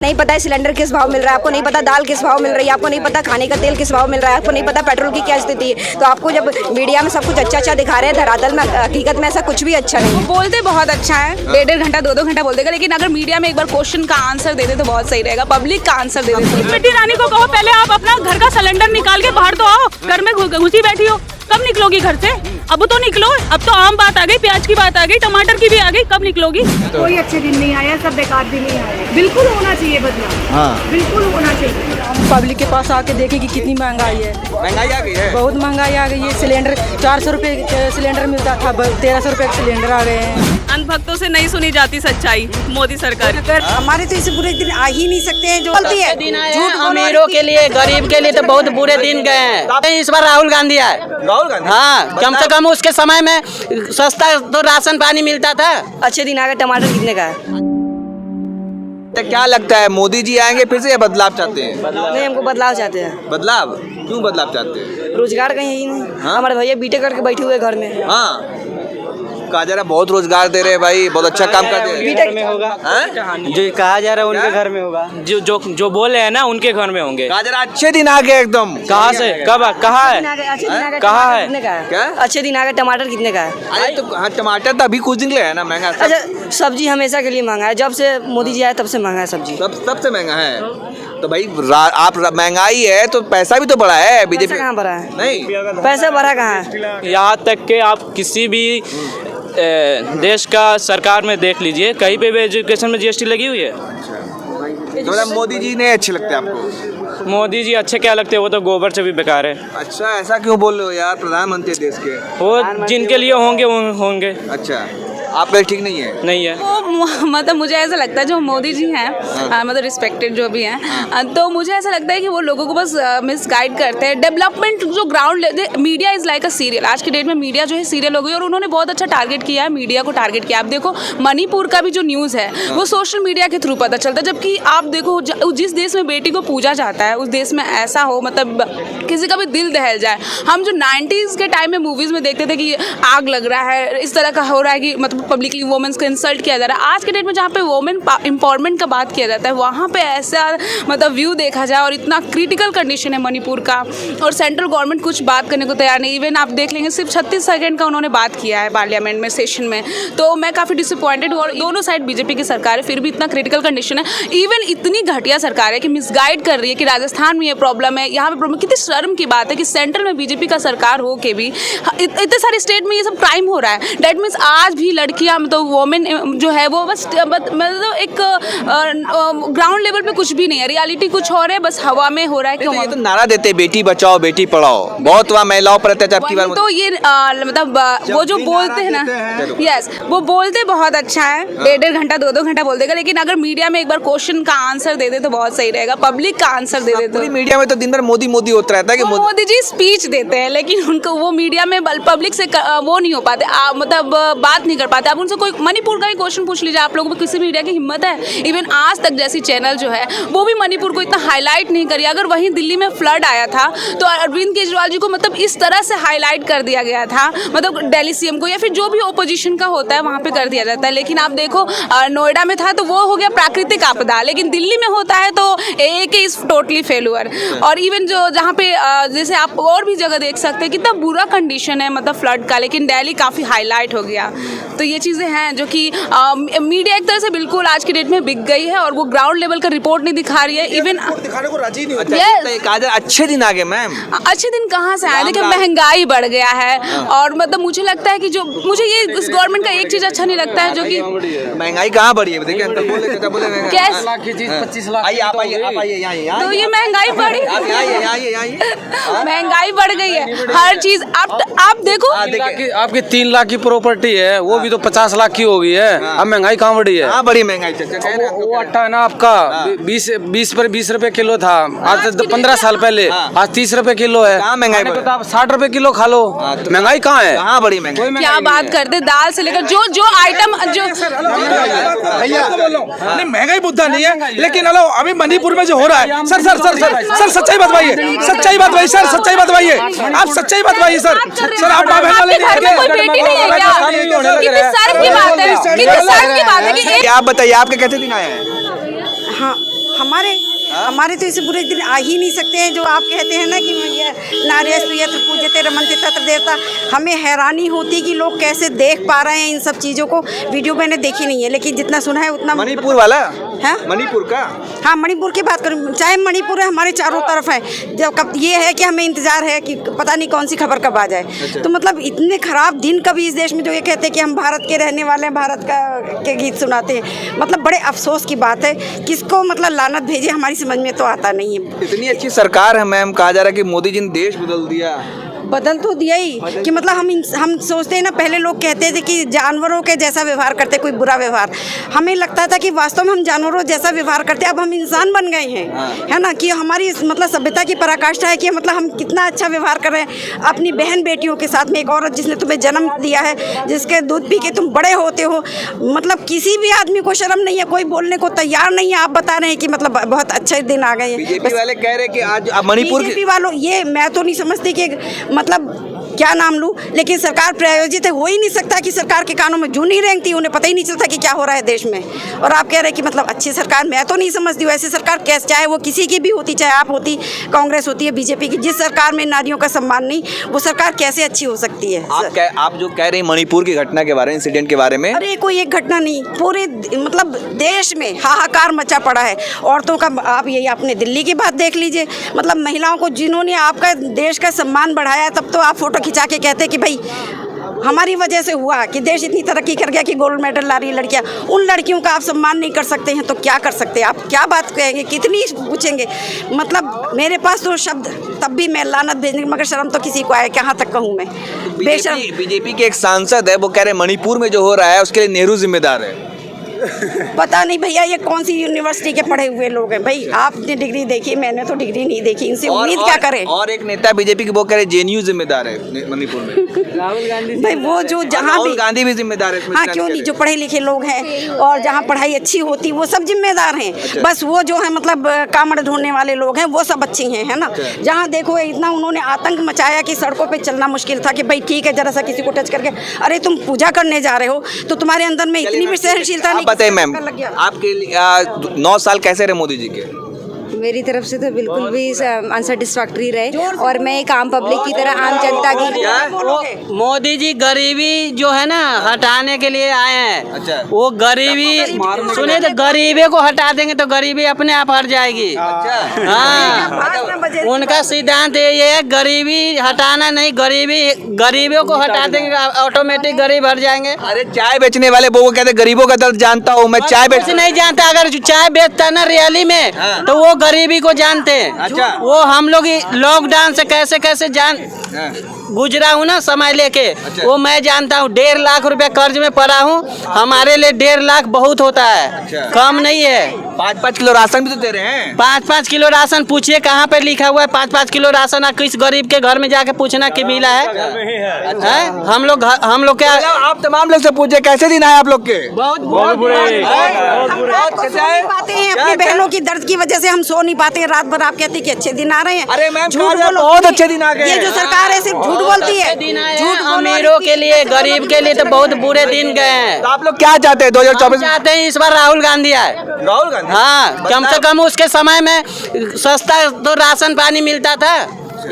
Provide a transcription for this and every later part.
नहीं पता है सिलेंडर किस भाव मिल रहा है, आपको नहीं पता दाल किस भाव मिल रही है, आपको नहीं पता खाने का तेल किस भाव मिल रहा है, आपको नहीं पता पेट्रोल की क्या स्थिति है। तो आपको जब मीडिया में सब कुछ अच्छा दिखा रहे हैं, धरातल में हकीकत में ऐसा कुछ भी अच्छा नहीं है। बोलते बहुत अच्छा है, 1.5 घंटा 2-2 घंटा बोल देगा, लेकिन अगर मीडिया में एक बार क्वेश्चन का आंसर दे दे तो बहुत सही रहेगा, पब्लिक का आंसर दे दे। स्मृति ईरानी को कहो पहले आप अपना घर का सिलेंडर निकाल के बाहर तो आओ, घर में घुसी बैठी हो, कब निकलोगी घर से? अब तो निकलो, अब तो आम बात आ गई, प्याज की बात आ गई, टमाटर की भी आ गई, कब निकलोगी? कोई अच्छे दिन नहीं आया, सब बेकार दिन ही आए। बिल्कुल होना चाहिए बदलाव, हाँ बिल्कुल होना चाहिए। पब्लिक के पास आके देखे कि कितनी महंगाई है। महंगाई आ गई है, बहुत महंगाई आ गई है। सिलेंडर 400 रुपये सिलेंडर मिलता था, 1300 रुपये सिलेंडर आ गए हैं। अंधभक्तों से नहीं सुनी जाती सच्चाई मोदी सरकार। अगर हमारे तो इसे बुरे दिन आ ही नहीं सकते हैं जो बोलती है। झूठ अमीरों के लिए, गरीब के लिए तो बहुत बुरे दिन गए हैं। इस बार राहुल गांधी आए। राहुल गांधी, हाँ, कम से कम उसके समय में सस्ता तो राशन पानी मिलता था। अच्छे दिन आ गए। टमाटर कितने का है? तो क्या लगता है मोदी जी आएंगे फिर से या बदलाव चाहते हैं? नहीं, हमको बदलाव चाहते हैं। बदलाव क्यों बदलाव चाहते हैं? रोजगार कहीं यही नहीं। हाँ? हमारे भैया बीटेक करके बैठे हुए घर में। हाँ, कहा जा रहा बहुत रोजगार दे रहे हैं भाई, बहुत अच्छा काम करते हैं। बीटेक में होगा, हाँ? जो कहा जा रहा है उनके घर में होगा। जो बोले हैं ना उनके घर में होंगे। कहा जा रहा अच्छे दिन आ गए एकदम। कहाँ से कब कहाँ है? अच्छे दिन आ गए। कहाँ है? कितने का है? क्या? अच्छे दिन आ गए। टमाटर कितने का है? अरे तो हाँ, टमाटर तो अभी कुछ दिन ले है ना महंगा। अच्छा, सब्जी हमेशा के लिए महंगा है। जब से मोदी जी आए तब से महंगा है सब्जी। सबसे महंगा है तो भाई आप महंगाई है तो पैसा भी तो बढ़ा है। बीजेपी पैसा कहाँ बढ़ा है? नहीं, पैसा बढ़ा कहाँ है? यहाँ तक के आप किसी भी देश का सरकार में देख लीजिए, कहीं पे भी एजुकेशन में जीएसटी लगी हुई है। तो मतलब मोदी जी नहीं अच्छे लगते आपको? मोदी जी अच्छे क्या लगते हैं, वो तो गोबर से भी बेकार है। अच्छा, ऐसा क्यों बोल रहे हो यार? प्रधानमंत्री देश के वो जिनके लिए होंगे वो होंगे। अच्छा, आपका ठीक नहीं है? नहीं है। वो मतलब मुझे ऐसा लगता है जो मोदी जी हैं, मतलब रिस्पेक्टेड जो भी हैं, तो मुझे ऐसा लगता है कि वो लोगों को बस मिसगाइड करते हैं। डेवलपमेंट जो ground, media is like a serial. आज के डेट में मीडिया जो है सीरियल हो गई, और उन्होंने बहुत अच्छा टारगेट किया है, मीडिया को टारगेट किया। आप देखो मणिपुर का भी जो न्यूज़ है वो सोशल मीडिया के थ्रू पता चलता है, जबकि आप देखो जिस देश में बेटी को पूजा जाता है उस देश में ऐसा हो, मतलब किसी का भी दिल दहल जाए। हम जो 90s के टाइम में मूवीज़ में देखते थे कि आग लग रहा है, इस तरह का हो रहा है कि मतलब पब्लिकली वुमेन्स को इंसल्ट किया जा रहा है। आज के डेट में जहाँ पे वुमेन एम्पावरमेंट का बात किया जाता है, वहाँ पे ऐसा मतलब व्यू देखा जाए, और इतना क्रिटिकल कंडीशन है मणिपुर का, और सेंट्रल गवर्नमेंट कुछ बात करने को तैयार नहीं। इवन आप देख लेंगे सिर्फ 36 सेकंड का उन्होंने बात किया है पार्लियामेंट में, सेशन में। तो मैं काफ़ी डिसअपॉइंटेड हूँ। और दोनों साइड बीजेपी की सरकार है, फिर भी इतना क्रिटिकल कंडीशन है। इवन इतनी घटिया सरकार है कि मिसगाइड कर रही है कि राजस्थान में ये प्रॉब्लम है, यहाँ पे प्रॉब्लम। कितनी शर्म की बात है कि सेंट्रल में बीजेपी का सरकार हो के भी इतने सारे स्टेट में ये सब क्राइम हो रहा है। डेट मीन्स आज भी लड़कियाँ, तो वोमेन जो है वो बस मतलब एक ग्राउंड लेवल पे कुछ भी नहीं है, रियलिटी कुछ और है, बस हवा में हो रहा है। क्यों? ये तो नारा देते बेटी बचाओ बेटी पढ़ाओ, बहुत हुआ महिलाओं पर अत्याचार की बार। तो ये मतलब वो जो बोलते हैं ना, यस, वो बोलते बहुत अच्छा है, 1.5 घंटा 2-2 घंटा बोल देगा, लेकिन अगर मीडिया में एक बार क्वेश्चन का आंसर दे दे तो बहुत सही रहेगा, पब्लिक का आंसर दे दे तो। मीडिया में तो दिन भर मोदी मोदी होता रहता है कि मोदी जी स्पीच देते हैं, लेकिन उनको वो मीडिया में पब्लिक से वो नहीं हो पाते, मतलब बात नहीं कर पाते। आप उनसे कोई मणिपुर का भी क्वेश्चन पूछ लीजिए, आप लोगों में किसी मीडिया की हिम्मत है? इवन आज तक जैसी चैनल जो है वो भी मणिपुर को इतना हाईलाइट नहीं करी। अगर वहीं दिल्ली में फ्लड आया था तो अरविंद केजरीवाल जी को मतलब इस तरह से हाईलाइट कर दिया गया था, मतलब दिल्ली सीएम को या फिर जो भी ओपोजिशन का होता है वहाँ पे कर दिया जाता है। लेकिन आप देखो नोएडा में था तो वो हो गया प्राकृतिक आपदा, लेकिन दिल्ली में होता है तो एक इज टोटली फेल्यूर। और इवन जो जहाँ पे जैसे आप और भी जगह देख सकते हैं कितना बुरा कंडीशन है मतलब फ्लड का, लेकिन दिल्ली काफ़ी हाईलाइट हो गया। तो ये चीज़ें हैं जो कि मीडिया एक तरह से बिल्कुल आज की डेट में बिक गई है, और वो ग्राउंड लेवल का रिपोर्ट नहीं दिखा रही है। इवन दिखाने को राजी नहीं होती। अच्छे दिन आ गए मैम। अच्छे दिन कहाँ से आए? देखिए महंगाई बढ़ गया है, और मतलब मुझे लगता है कि जो मुझे ये इस गवर्नमेंट का एक चीज़ अच्छा नहीं लगता है, जो कि महंगाई कहाँ बढ़ी है? देखिए कैश 25 लाख। तो ये महंगाई बढ़ी, महंगाई बढ़ गई है हर चीज़। आप देखो आपकी 3 लाख की प्रॉपर्टी है, वो भी तो 50 लाख की हो गई है। अब महंगाई कहाँ बढ़ी है? हाँ, बड़ी महंगाई। वो आटा है ना आपका 20 रुपए किलो था आज 15 साल पहले, आज 30 रुपए किलो है। कहाँ महंगाई? तो आप 60 रुपए किलो खा लो। महंगाई कहाँ है? कहाँ बड़ी महंगाई? क्या बात करते, दाल से लेकर जो आइटम जो नहीं, महंगाई मुद्दा नहीं है, लेकिन हेलो अभी मणिपुर में जो हो रहा है, सर सच्चाई बताइए, सच्चाई बताइए सर, सच्चाई बताइए, आप सच्चाई बताइए सर। सर आप आप बताइए आपके कैसे दिन आए हैं? हाँ, हमारे तो ऐसे बुरे दिन आ ही नहीं सकते हैं जो आप कहते हैं ना कि ये नार्यस्तु यत्र पूज्यते रमन्ते तत्र देवता। हमें हैरानी होती है कि लोग कैसे देख पा रहे हैं इन सब चीज़ों को। वीडियो मैंने देखी नहीं है लेकिन जितना सुना है उतना। मणिपुर वाला है, मणिपुर का। हाँ, मणिपुर की बात करूँ, चाहे मणिपुर है हमारे चारों तरफ है। जब कब ये है कि हमें इंतजार है कि पता नहीं कौन सी खबर कब आ जाए। तो मतलब इतने खराब दिन कभी इस देश में जो ये कहते हैं कि हम भारत के रहने वाले हैं, भारत के गीत सुनाते हैं, मतलब बड़े अफसोस की बात है। किसको मतलब लानत भेजे हमारी समझ में तो आता नहीं है। इतनी अच्छी सरकार है मैम, कहा जा रहा है कि मोदी जी ने देश बदल दिया। बदल तो दिया ही कि मतलब हम सोचते हैं ना, पहले लोग कहते थे कि जानवरों के जैसा व्यवहार करते, कोई बुरा व्यवहार। हमें लगता था कि वास्तव में हम जानवरों जैसा व्यवहार करते, अब हम इंसान बन गए हैं, है ना। कि हमारी मतलब सभ्यता की पराकाष्ठा है कि मतलब हम कितना अच्छा व्यवहार कर रहे हैं अपनी बहन बेटियों के साथ में। एक औरत जिसने तुम्हें जन्म दिया है, जिसके दूध पी के तुम बड़े होते हो, मतलब किसी भी आदमी को शर्म नहीं है, कोई बोलने को तैयार नहीं है। आप बता रहे हैं कि मतलब बहुत अच्छे दिन आ गए हैं। बीजेपी वाले कह रहे हैं कि आज मणिपुर बीजेपी वालों, ये मैं तो नहीं समझती कि मतलब क्या नाम लूँ, लेकिन सरकार प्रायोजित हो ही नहीं सकता कि सरकार के कानों में जूं नहीं रेंगती, उन्हें पता ही नहीं चलता कि क्या हो रहा है देश में। और आप कह रहे हैं कि मतलब अच्छी सरकार, मैं तो नहीं समझती हूँ ऐसी सरकार कैसे, चाहे वो किसी की भी होती, चाहे आप होती, कांग्रेस होती है, बीजेपी की, जिस सरकार में नारियों का सम्मान नहीं, वो सरकार कैसे अच्छी हो सकती है। आप जो कह रहे हैं मणिपुर की घटना के बारे में, इंसिडेंट के बारे में, अरे कोई एक घटना नहीं, पूरे मतलब देश में हाहाकार मचा पड़ा है औरतों का। आप यही अपने दिल्ली की बात देख लीजिए, मतलब महिलाओं को जिन्होंने आपका देश का सम्मान बढ़ाया, तब तो आप फोटो खिंचा के कहते कि भाई हमारी वजह से हुआ कि देश इतनी तरक्की कर गया कि गोल्ड मेडल ला रही लड़कियां। उन लड़कियों का आप सम्मान नहीं कर सकते हैं तो क्या कर सकते हैं आप? क्या बात कहेंगे, कितनी पूछेंगे? मतलब मेरे पास तो शब्द तब भी मैं लानत भेजने, मगर शर्म तो किसी को आए, कहाँ तक कहूँ मैं। बीजेपी के एक सांसद है, वो कह रहे हैं मणिपुर में जो हो रहा है उसके लिए नेहरू जिम्मेदार है। पता नहीं भैया ये कौन सी यूनिवर्सिटी के पढ़े हुए लोग हैं भाई। आपने डिग्री देखी, मैंने तो डिग्री नहीं देखी, इनसे उम्मीद क्या करें। और एक नेता बीजेपी के वो कह रहे जेएनयू जिम्मेदार है मणिपुर में। राहुल गांधी भाई वो जो जहाँ भी, राहुल गांधी भी जिम्मेदार है। हाँ क्यों नहीं, जो पढ़े लिखे लोग हैं और जहाँ पढ़ाई अच्छी होती वो सब जिम्मेदार हैं। अच्छा। बस वो जो है मतलब कामड़ ढूंढने वाले लोग हैं वो सब अच्छी हैं, है ना। जहाँ देखो इतना उन्होंने आतंक मचाया कि सड़कों पे चलना मुश्किल था कि भाई ठीक है जरा सा किसी को टच करके, अरे तुम पूजा करने जा रहे हो तो तुम्हारे अंदर में इतनी भी सहनशीलता नहीं। बताइए मैम, आपके 9 साल कैसे रहे मोदी जी के? मेरी तरफ से तो बिल्कुल भी अनसेटिस्फैक्टरी रहे और मैं एक आम पब्लिक की तरह, आम जनता की। मोदी जी गरीबी जो है ना हटाने के लिए आए हैं। अच्छा। वो गरीबी सुने तो गरीबी को हटा देंगे तो गरीबी अपने आप हट जाएगी। अच्छा। हाँ, उनका सिद्धांत ये है गरीबी हटाना नहीं, गरीबियों को हटा देंगे ऑटोमेटिक गरीब हट जाएंगे। अरे चाय बेचने वाले वो कहते गरीबों का दर्द जानता हूँ मैं, चाय बेच नहीं जानता। अगर चाय बेचता ना रियली में तो वो गरीबी को जानते हैं। अच्छा। वो हम लोग लॉकडाउन से कैसे कैसे गुजरा हूँ ना समय लेके। अच्छा। वो मैं जानता हूँ। 1.5 लाख रुपए कर्ज में पड़ा हूँ। हमारे लिए 1.5 लाख बहुत होता है। अच्छा। कम नहीं है। 5-5 किलो राशन भी तो दे रहे हैं। 5-5 किलो राशन पूछिए कहाँ पे लिखा हुआ है 5-5 किलो राशन? किस गरीब के घर में जाके पूछना कि मिला है? हम लोग क्या आप तमाम लोग से पूछे कैसे दिन आए आप लोग के? बहुत पाते हैं अपनी बहनों की दर्द की वजह से हम सो नहीं पाते हैं रात भर। आप कहते हैं कि अच्छे दिन आ रहे हैं। अरे मैम झूठ बोलो, बहुत अच्छे दिन आ गए। ये जो सरकार है सिर्फ झूठ बोलती है। झूठ अमीरों के लिए, गरीब के लिए तो बहुत बुरे दिन गए हैं। तो आप लोग क्या चाहते हैं 2024 चाहते हैं इस बार राहुल गांधी आए। राहुल गांधी? हाँ, कम से कम उसके समय में सस्ता तो राशन पानी मिलता था,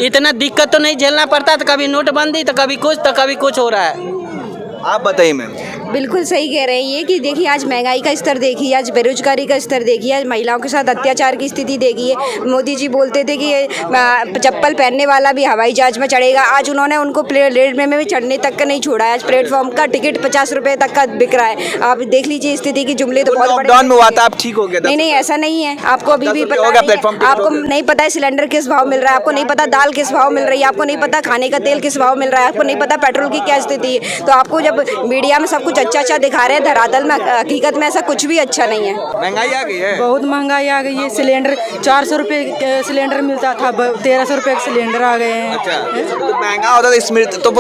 इतना दिक्कत तो नहीं झेलना पड़ता था। कभी नोटबंदी तो कभी कुछ हो रहा है। आप बताइए मैम। बिल्कुल सही कह रहे हैं ये कि देखिए आज महंगाई का स्तर देखिए, आज बेरोजगारी का स्तर देखिए, आज महिलाओं के साथ अत्याचार की स्थिति देखिए। मोदी जी बोलते थे कि चप्पल पहनने वाला भी हवाई जहाज में चढ़ेगा, आज उन्होंने उनको रेल में भी चढ़ने तक का नहीं छोड़ा है। आज प्लेटफॉर्म का टिकट 50 रुपए तक का बिक रहा है। आप देख लीजिए स्थिति की जुमले तो बहुत बड़े। लॉकडाउन में हुआ था, आप ठीक हो गया था? नहीं ऐसा नहीं है। आपको अभी भी पता होगा नहीं प्लेटफॉर्म है, आपको नहीं पता है सिलेंडर किस भाव मिल रहा है, आपको नहीं पता दाल किस भाव मिल रही है, आपको नहीं पता खाने का तेल किस भाव मिल रहा है, आपको नहीं पता पेट्रोल की क्या स्थिति है। तो आपको जब मीडिया में सब कुछ अच्छा दिखा रहे हैं, धरातल में हकीकत में ऐसा कुछ भी अच्छा नहीं है। महंगाई आ गई है, बहुत महंगाई आ गई है। सिलेंडर 400 रुपये सिलेंडर मिलता था, 1300 रुपये का सिलेंडर आ गए हैं। अच्छा। तो महंगा होता था इसमें तो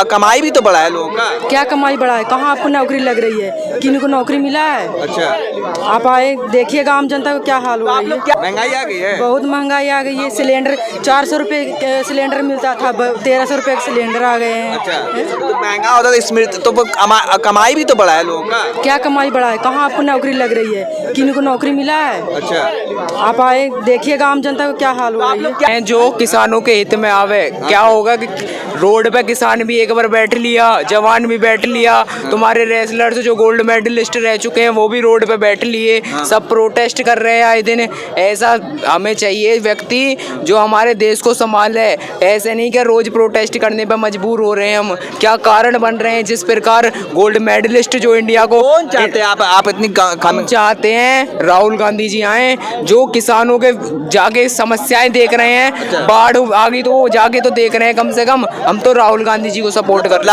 कमाई भी तो बढ़ा है लोगों का। क्या कमाई बढ़ा है? कहाँ आपको नौकरी लग रही है? किन को नौकरी मिला है? अच्छा। आप आए देखिएगा आम जनता का क्या हाल हो रही है। महंगाई आ गई है, बहुत महंगाई आ गई है। सिलेंडर 400 रुपये सिलेंडर मिलता था, 1300 रुपये का सिलेंडर आ गए हैं। अच्छा। तो महंगा होता था इसमें तो कमाई भी तो बढ़ा है लोगों का। क्या कमाई बढ़ा है? कहाँ आपको नौकरी लग रही है? किन्हीं को नौकरी मिला है? अच्छा, आप आए देखिएगा आम जनता का क्या हाल हो रही है। जो किसानों के हित में आवे, क्या होगा कि रोड पे किसान भी एक बार बैठ लिया, जवान भी बैठ लिया, तुम्हारे रेसलर्स जो गोल्ड मेडलिस्ट रह चुके हैं वो भी रोड पे बैठ लिए, सब प्रोटेस्ट कर रहे हैं आए दिन। ऐसा हमें चाहिए व्यक्ति जो हमारे देश को संभाले, ऐसे नहीं कि रोज प्रोटेस्ट करने पे मजबूर हो रहे हैं हम। क्या कारण बन रहे हैं जिस प्रकार गोल्ड मेडलिस्ट जो इंडिया को कौन चाहते हैं आप इतनी हम चाहते हैं राहुल गांधी जी आए, जो किसानों के जाके समस्याएं देख रहे हैं, बाढ़ आ गई तो जाके तो देख रहे हैं कम से कम। हम तो राहुल गांधी जी को सपोर्ट कर।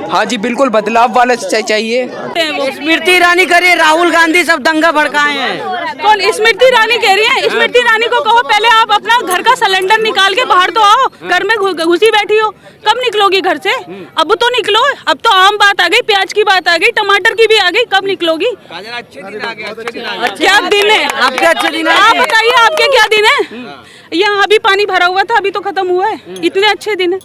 हाँ जी बिल्कुल, बदलाव वाला चाहिए। स्मृति ईरानी करे, राहुल गांधी सब दंगा भड़काए हैं। कौन स्मृति ईरानी कह रही है? स्मृति ईरानी को कहो पहले आप अपना घर का सिलेंडर निकाल के बाहर तो आओ, घर में घुसी बैठी हो, कब निकलोगी घर से? अब तो निकलो, अब तो आम बात आ गई, प्याज की बात आ गई, टमाटर की भी आ गई, कब निकलोगी? क्या दिन है आपके? अच्छे दिन आप बताइए आपके क्या दिन है? यहाँ अभी पानी भरा हुआ था, अभी तो खत्म हुआ है, इतने अच्छे दिन है।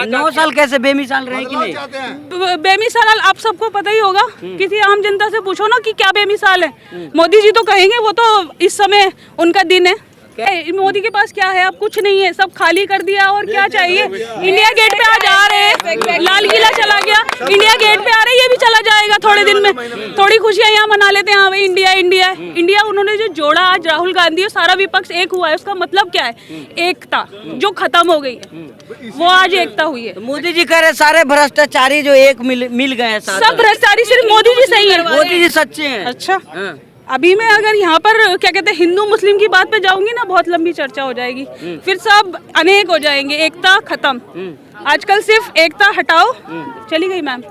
9 साल कैसे बेमिसाल रहे कि नहीं? बेमिसाल आप सबको पता ही होगा, किसी आम जनता से पूछो ना कि क्या बेमिसाल है। मोदी जी तो कहेंगे वो तो इस समय उनका दिन है। मोदी के पास क्या है? अब कुछ नहीं है, सब खाली कर दिया। और क्या चाहिए? इंडिया गेट पे आज आ रहे हैं, लाल किला चला गया, इंडिया गेट पे आ रहे हैं, ये भी चला जाएगा थोड़े दिन में। थोड़ी खुशियां यहाँ मना लेते हैं, हाँ भाई इंडिया इंडिया इंडिया। उन्होंने जो जोड़ा आज राहुल गांधी और सारा विपक्ष एक हुआ है, उसका मतलब क्या है? एकता जो खत्म हो गई है, वो आज एकता हुई है। मोदी जी कह रहे सारे भ्रष्टाचारी जो एक मिल गए हैं, सब भ्रष्टाचारी सिर्फ मोदी जी सही है। मोदी जी सच्चे हैं। अच्छा, अभी मैं अगर यहाँ पर क्या कहते हैं हिंदू मुस्लिम की बात पे जाऊंगी ना, बहुत लंबी चर्चा हो जाएगी, फिर सब अनेक हो जाएंगे, एकता खत्म। आजकल सिर्फ एकता हटाओ। चली गई मैम,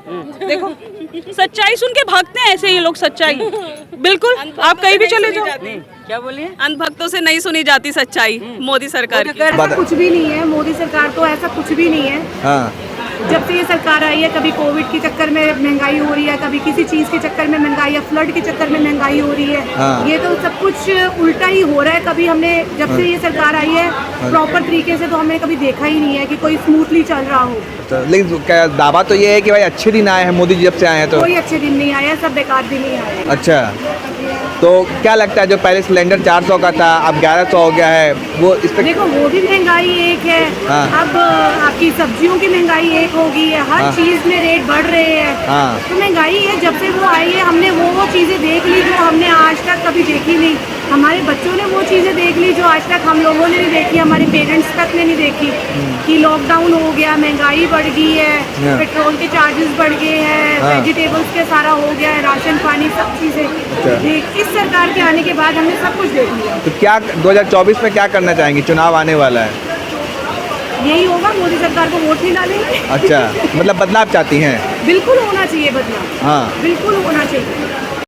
देखो सच्चाई सुन के भागते हैं ऐसे ये लोग। सच्चाई बिल्कुल, आप कहीं भी चले जाओ। क्या बोलिए? अंधभक्तों से नहीं सुनी जाती सच्चाई मोदी सरकार की। ऐसा कुछ भी नहीं है, मोदी सरकार तो ऐसा कुछ भी नहीं है। हाँ। जब से ये सरकार आई है, कभी कोविड के चक्कर में महंगाई हो रही है, कभी किसी चीज़ के चक्कर में महंगाई, या फ्लड के चक्कर में महंगाई हो रही है। हाँ। ये तो सब कुछ उल्टा ही हो रहा है। कभी हमने जब से ये सरकार आई है प्रॉपर तरीके से तो हमने कभी देखा ही नहीं है कि कोई स्मूथली चल रहा हो। लेकिन क्या दावा तो ये है कि भाई अच्छे दिन आए हैं मोदी जी जब से आए हैं तो? कोई अच्छे दिन नहीं आया, सब बेकार दिन ही आए। अच्छा, तो क्या लगता है जो पहले सिलेंडर 400 का था अब 1100 हो गया है, वो इस पे देखो वो भी महंगाई एक है। हाँ। अब आपकी सब्जियों की महंगाई एक होगी है, हर हाँ। चीज में रेट बढ़ रहे हैं। हाँ। तो महंगाई है। जब से वो आई है हमने वो चीजें देख ली जो हमने आज तक कभी देखी नहीं। हमारे बच्चों ने वो चीजें देख ली जो आज तक हम लोगों ने नहीं देखी, हमारे पेरेंट्स तक ने नहीं देखी। कि लॉकडाउन हो गया, महंगाई बढ़ गई है, पेट्रोल के चार्जेस बढ़ गए हैं, वेजिटेबल्स के सारा हो गया है, राशन पानी सब चीजें। इस सरकार के आने के बाद हमने सब कुछ देख लिया। तो क्या 2024 में क्या करना चाहेंगे? चुनाव आने वाला है, यही होगा, मोदी सरकार को वोट नहीं डालेंगे। अच्छा, मतलब बदलाव चाहती हैं? बिल्कुल होना चाहिए बदलाव। हाँ, बिल्कुल होना चाहिए।